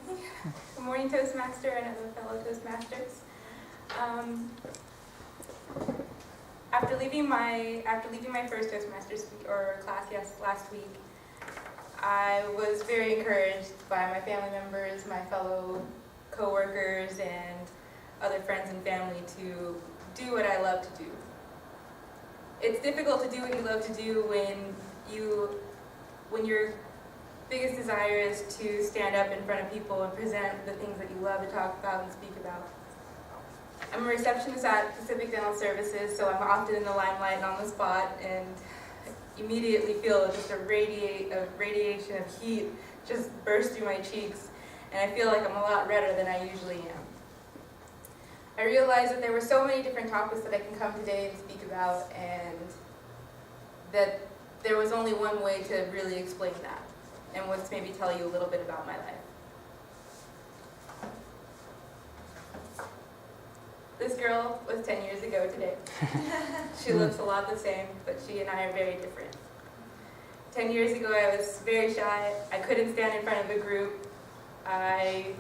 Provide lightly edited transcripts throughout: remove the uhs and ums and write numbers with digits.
Good morning, Toastmaster and other fellow Toastmasters. After leaving my first Toastmasters class last week, I was very encouraged by my family members, my fellow co-workers, and other friends and family to do what I love to do. It's difficult to do what you love to do when your biggest desire is to stand up in front of people and present the things that you love to talk about and speak about. I'm a receptionist at Pacific Dental Services, so I'm often in the limelight and on the spot, and immediately feel just a radiation of heat just burst through my cheeks, and I feel like I'm a lot redder than I usually am. I realized that there were so many different topics that I can come today and speak about, and that there was only one way to really explain that, and was maybe tell you a little bit about my life. This girl was 10 years ago today. She looks a lot the same, but she and I are very different. 10 years ago, I was very shy. I couldn't stand in front of a group. I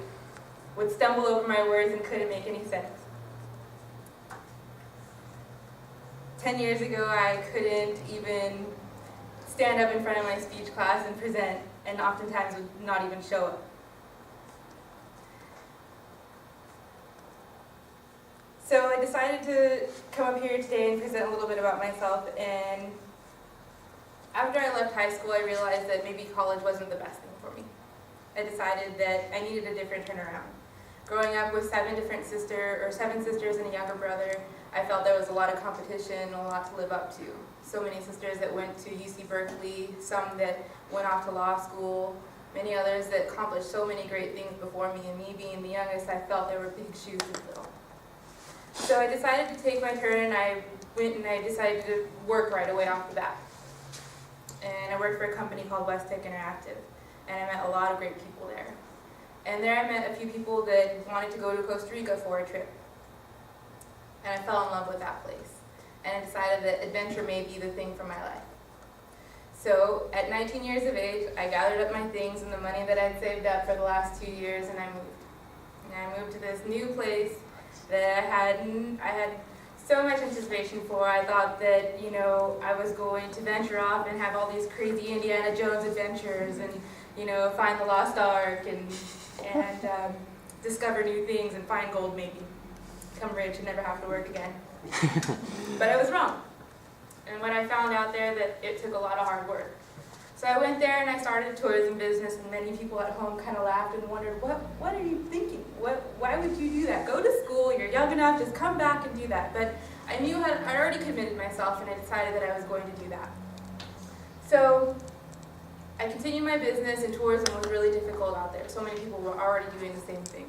would stumble over my words and couldn't make any sense. 10 years ago, I couldn't even stand up in front of my speech class and present, and oftentimes would not even show up. So I decided to come up here today and present a little bit about myself, and after I left high school, I realized that maybe college wasn't the best thing for me. I decided that I needed a different turnaround. Growing up with seven sisters and a younger brother, I felt there was a lot of competition, a lot to live up to. So many sisters that went to UC Berkeley, some that went off to law school, many others that accomplished so many great things before me, and me being the youngest, I felt there were big shoes to fill. So I decided to take my turn, and I went and I decided to work right away off the bat. And I worked for a company called West Tech Interactive, and I met a lot of great people there. And there I met a few people that wanted to go to Costa Rica for a trip. And I fell in love with that place. And I decided that adventure may be the thing for my life. So at 19 years of age, I gathered up my things and the money that I'd saved up for the last 2 years, and I moved. And I moved to this new place that I had so much anticipation for. I thought that, I was going to venture off and have all these crazy Indiana Jones adventures and, find the lost ark and discover new things and find gold maybe. Become rich and never have to work again. But I was wrong. And when I found out there that it took a lot of hard work. So I went there and I started a tourism business, and many people at home kind of laughed and wondered, what are you thinking? Why would you do that? Go to school, you're young enough, just come back and do that. But I knew I'd already committed myself, and I decided that I was going to do that. So I continued my business, and tourism was really difficult out there. So many people were already doing the same thing.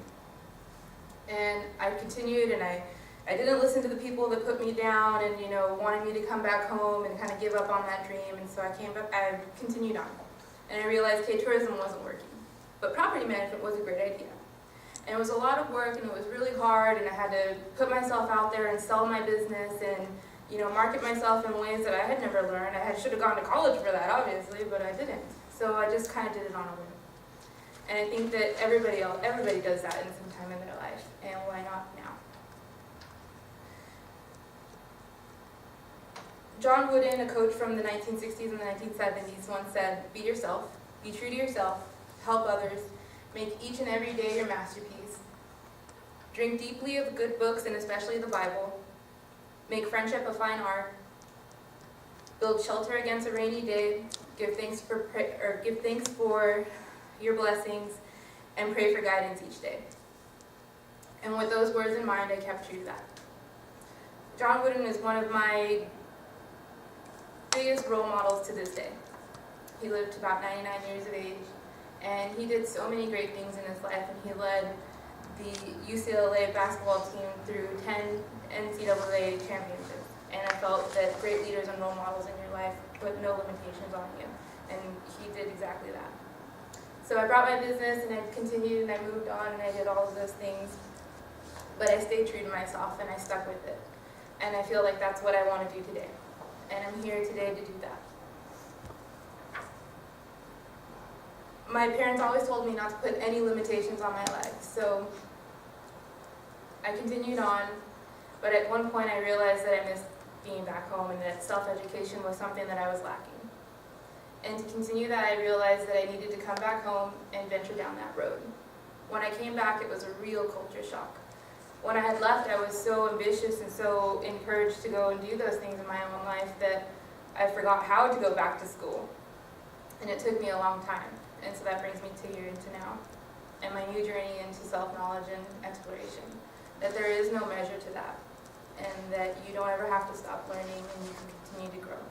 And I continued, and I didn't listen to the people that put me down and, wanted me to come back home and kind of give up on that dream. And so I continued on. And I realized, tourism wasn't working. But property management was a great idea. And it was a lot of work, and it was really hard, and I had to put myself out there and sell my business and, market myself in ways that I had never learned. I should have gone to college for that, obviously, but I didn't. So I just kind of did it on a whim. And I think that everybody does that in some time in their life, and why not now? John Wooden, a coach from the 1960s and the 1970s, once said, "Be yourself, be true to yourself, help others, make each and every day your masterpiece. Drink deeply of good books, and especially the Bible. Make friendship a fine art. Build shelter against a rainy day. Give thanks for your blessings, and pray for guidance each day." And with those words in mind, I kept true to that. John Wooden is one of my biggest role models to this day. He lived to about 99 years of age, and he did so many great things in his life, and he led the UCLA basketball team through 10 NCAA championships. And I felt that great leaders and role models in your life put no limitations on you, and he did exactly that. So I brought my business, and I continued, and I moved on, and I did all of those things, but I stayed true to myself, and I stuck with it. And I feel like that's what I want to do today. And I'm here today to do that. my parents always told me not to put any limitations on my life, so I continued on, but at one point I realized that I missed being back home and that self-education was something that I was lacking. And to continue that, I realized that I needed to come back home and venture down that road. When I came back, it was a real culture shock. When I had left, I was so ambitious and so encouraged to go and do those things in my own life that I forgot how to go back to school. And it took me a long time. And so that brings me to here into now, and my new journey into self-knowledge and exploration. That there is no measure to that, and that you don't ever have to stop learning and you can continue to grow.